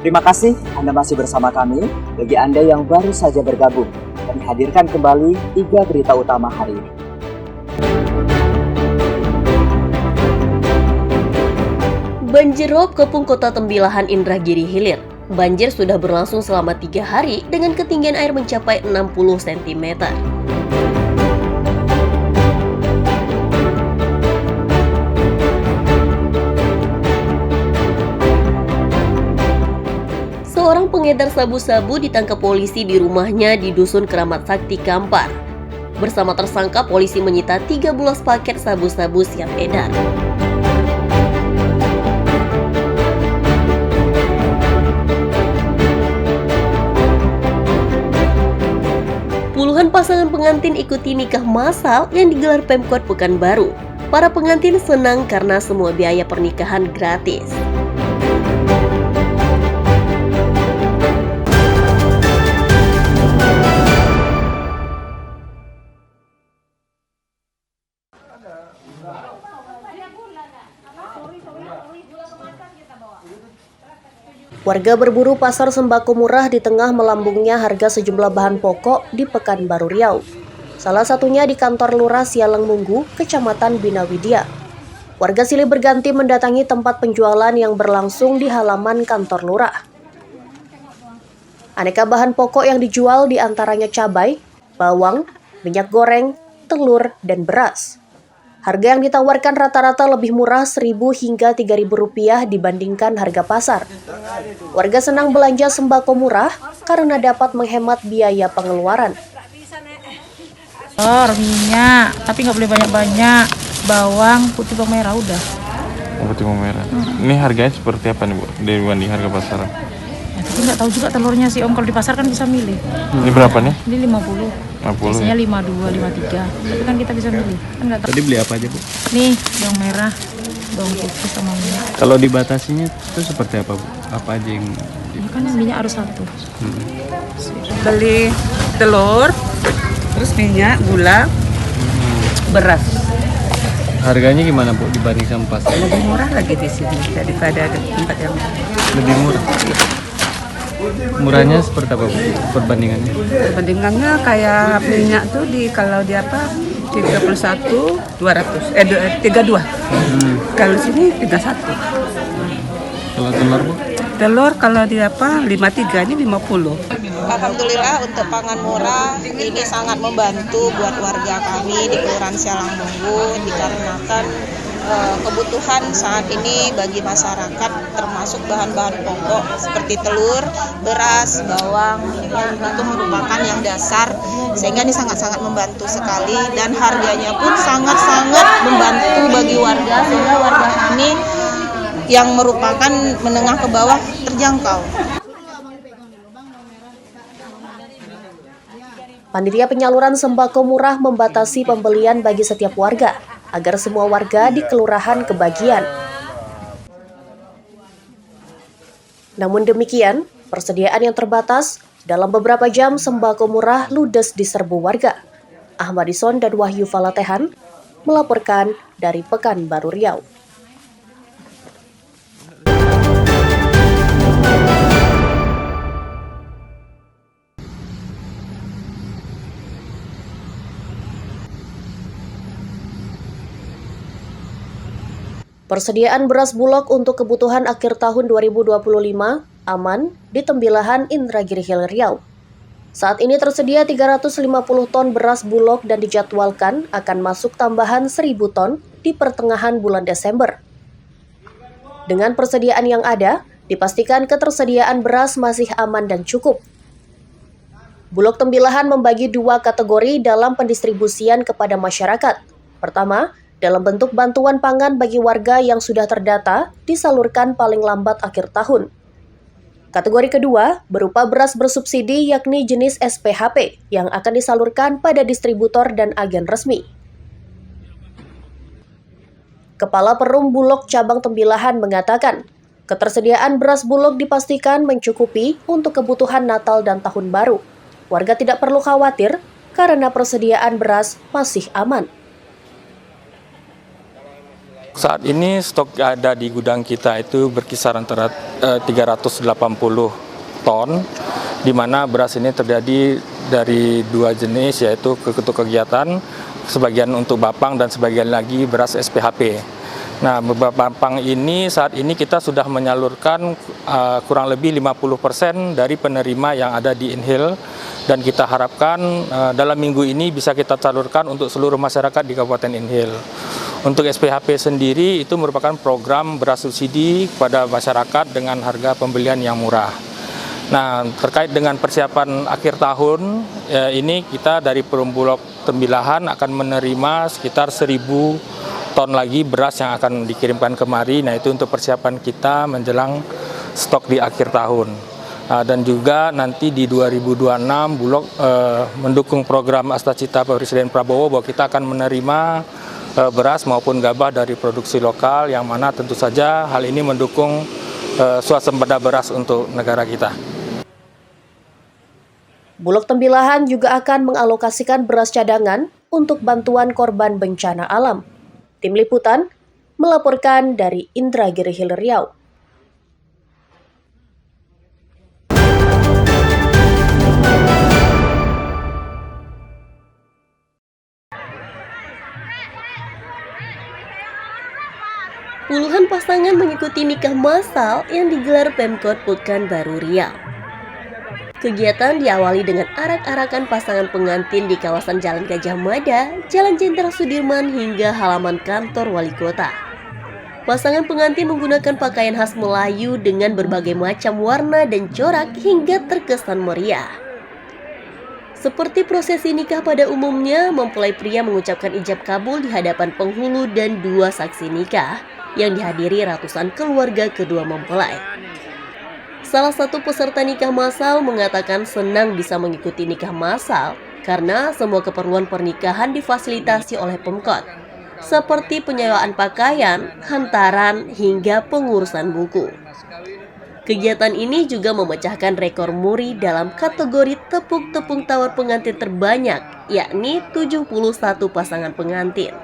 Terima kasih Anda masih bersama kami. Bagi Anda yang baru saja bergabung, kami hadirkan kembali 3 berita utama hari ini. Banjir rob Kepung Kota Tembilahan Indragiri Hilir. Banjir sudah berlangsung selama 3 hari dengan ketinggian air mencapai 60 cm. Seorang pengedar sabu-sabu ditangkap polisi di rumahnya di Dusun Keramat Sakti Kampar. Bersama tersangka, polisi menyita 13 paket sabu-sabu siap edar. Puluhan pasangan pengantin ikuti nikah massal yang digelar Pemkot Pekanbaru. Para pengantin senang karena semua biaya pernikahan gratis. Warga berburu pasar sembako murah di tengah melambungnya harga sejumlah bahan pokok di Pekanbaru Riau. Salah satunya di kantor Lurah Sialang Munggu, Kecamatan Binawidia. Warga silih berganti mendatangi tempat penjualan yang berlangsung di halaman kantor Lurah. Aneka bahan pokok yang dijual diantaranya cabai, bawang, minyak goreng, telur, dan beras. Harga yang ditawarkan rata-rata lebih murah Rp1.000 hingga Rp3.000 dibandingkan harga pasar. Warga senang belanja sembako murah karena dapat menghemat biaya pengeluaran. Minyak, tapi nggak boleh banyak-banyak. Bawang, putih, bawang merah udah. Putih bawang merah. Ini harganya seperti apa nih Bu, dibanding harga pasaran? Ya, tapi nggak tahu juga telurnya sih Om, kalau di pasar kan bisa milih. Ini berapa nih? Ini 50. 50. Biasanya 52, 53. Tapi kan kita bisa milih. Kan nggak tahu. Tadi beli apa aja Bu? Nih, bawang merah, bawang putih sama minyak. Kalau dibatasinya itu seperti apa Bu? Apa aja yang Ya kan minyak harus satu. Beli telur, terus minyak, gula, beras. harganya gimana Bu dibanding sama pasar? Lebih murah lagi di sini daripada tempat yang Lebih murah. Murahnya seperti apa Bu perbandingannya? perbandingannya kayak minyak tuh kalau di apa 32. Kalau sini 31. Kalau telur Bu? Telur kalau di apa 53 ini 50. Alhamdulillah untuk pangan murah ini sangat membantu buat warga kami di Kelurahan Sialang Munggu dikarenakan kebutuhan saat ini bagi masyarakat termasuk bahan-bahan pokok seperti telur, beras, bawang, minyak itu merupakan yang dasar sehingga ini sangat-sangat membantu sekali dan harganya pun sangat-sangat membantu bagi warga sehingga warga kami yang merupakan menengah ke bawah terjangkau. Panitia penyaluran sembako murah membatasi pembelian bagi setiap warga, agar semua warga di kelurahan kebagian. Namun demikian, persediaan yang terbatas, dalam beberapa jam sembako murah ludes diserbu warga. Ahmad Ison dan Wahyu Falatehan melaporkan dari Pekanbaru Riau. Persediaan beras Bulog untuk kebutuhan akhir tahun 2025 aman di Tembilahan Indragiri Hilir Riau. Saat ini tersedia 350 ton beras Bulog dan dijadwalkan akan masuk tambahan 1.000 ton di pertengahan bulan Desember. Dengan persediaan yang ada, dipastikan ketersediaan beras masih aman dan cukup. Bulog Tembilahan membagi 2 kategori dalam pendistribusian kepada masyarakat. Pertama, dalam bentuk bantuan pangan bagi warga yang sudah terdata disalurkan paling lambat akhir tahun. Kategori kedua berupa beras bersubsidi yakni jenis SPHP yang akan disalurkan pada distributor dan agen resmi. Kepala Perum Bulog Cabang Tembilahan mengatakan, ketersediaan beras Bulog dipastikan mencukupi untuk kebutuhan Natal dan Tahun Baru. Warga tidak perlu khawatir karena persediaan beras masih aman. Saat ini stok ada di gudang kita itu berkisar antara 380 ton, di mana beras ini terjadi dari dua jenis, yaitu untuk kegiatan, sebagian untuk bapang dan sebagian lagi beras SPHP. Nah, beberapa bapang ini saat ini kita sudah menyalurkan kurang lebih 50% dari penerima yang ada di Inhil, dan kita harapkan dalam minggu ini bisa kita salurkan untuk seluruh masyarakat di Kabupaten Inhil. Untuk SPHP sendiri itu merupakan program beras subsidi kepada masyarakat dengan harga pembelian yang murah. Nah, terkait dengan persiapan akhir tahun, ini kita dari Perum Bulog Tembilahan akan menerima sekitar 1.000 ton lagi beras yang akan dikirimkan kemari. Nah, itu untuk persiapan kita menjelang stok di akhir tahun. Dan juga nanti di 2026 Bulog mendukung program Astacita Presiden Prabowo bahwa kita akan menerima beras maupun gabah dari produksi lokal, yang mana tentu saja hal ini mendukung swasembada beras untuk negara kita. Bulog Tembilahan juga akan mengalokasikan beras cadangan untuk bantuan korban bencana alam. Tim Liputan melaporkan dari Indragiri Hilir Riau. Puluhan pasangan mengikuti nikah massal yang digelar Pemkot Pekanbaru Riau. Kegiatan diawali dengan arak-arakan pasangan pengantin di kawasan Jalan Gajah Mada, Jalan Jenderal Sudirman hingga halaman kantor wali kota. Pasangan pengantin menggunakan pakaian khas Melayu dengan berbagai macam warna dan corak hingga terkesan meriah. Seperti prosesi nikah pada umumnya, mempelai pria mengucapkan ijab kabul di hadapan penghulu dan dua saksi nikah yang dihadiri ratusan keluarga kedua mempelai. Salah satu peserta nikah massal mengatakan senang bisa mengikuti nikah massal karena semua keperluan pernikahan difasilitasi oleh Pemkot, seperti penyewaan pakaian, hantaran, hingga pengurusan buku. Kegiatan ini juga memecahkan rekor muri dalam kategori tepung-tepung tawar pengantin terbanyak, yakni 71 pasangan pengantin.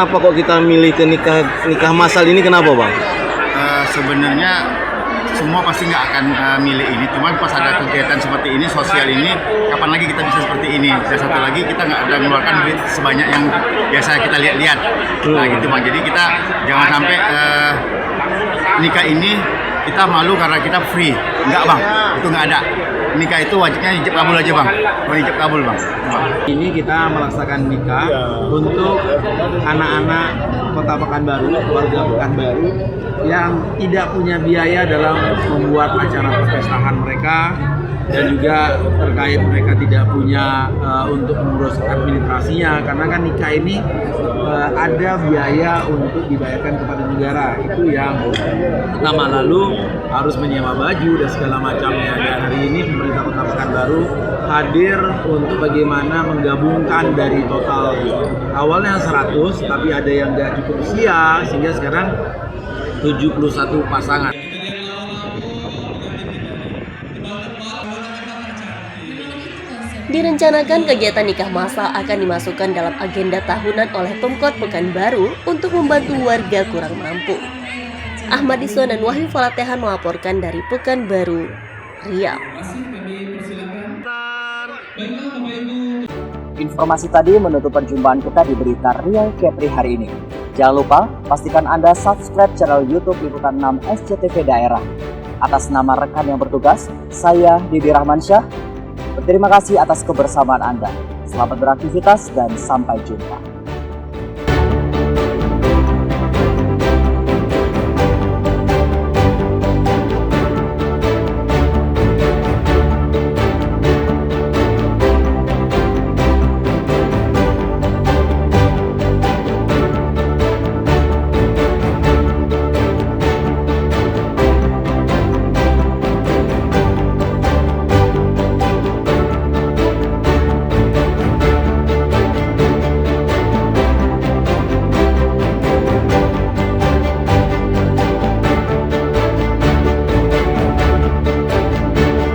Kenapa kok kita milih ke nikah massal ini, kenapa Bang? Sebenarnya semua pasti nggak akan milih ini, cuman pas ada kegiatan seperti ini, sosial ini, kapan lagi kita bisa seperti ini. Dan satu lagi, kita nggak ada mengeluarkan duit sebanyak yang biasa kita lihat-lihat. Nah gitu Bang, jadi kita jangan sampai nikah ini kita malu karena kita free. Enggak Bang, itu nggak ada. Nikah itu wajibnya ijab kabul aja Bang, ijab kabul Bang. Ini kita melaksanakan nikah untuk anak-anak Kota Pekanbaru, warga Pekanbaru yang tidak punya biaya dalam membuat acara perpestaan mereka, dan juga terkait mereka tidak punya untuk mengurus administrasinya, karena kan nikah ini ada biaya untuk dibayarkan kepada negara. Itu yang pertama. Lalu harus menyewa baju dan segala macamnya. Dan hari ini pemerintah Kota Pekanbaru hadir untuk bagaimana menggabungkan dari total awalnya 100, tapi ada yang nggak cukup usia, sehingga sekarang 71 pasangan. Direncanakan kegiatan nikah massal akan dimasukkan dalam agenda tahunan oleh Pemkot Pekanbaru untuk membantu warga kurang mampu. Ahmad Ison dan Wahyu Falatehan melaporkan dari Pekanbaru, Riau. Informasi tadi menutup perjumpaan kita di berita Riau Kepri hari ini. Jangan lupa pastikan Anda subscribe channel YouTube Liputan 6 SCTV Daerah. Atas nama rekan yang bertugas, saya Didi Rahmansyah. Berterima kasih atas kebersamaan Anda. Selamat beraktivitas dan sampai jumpa.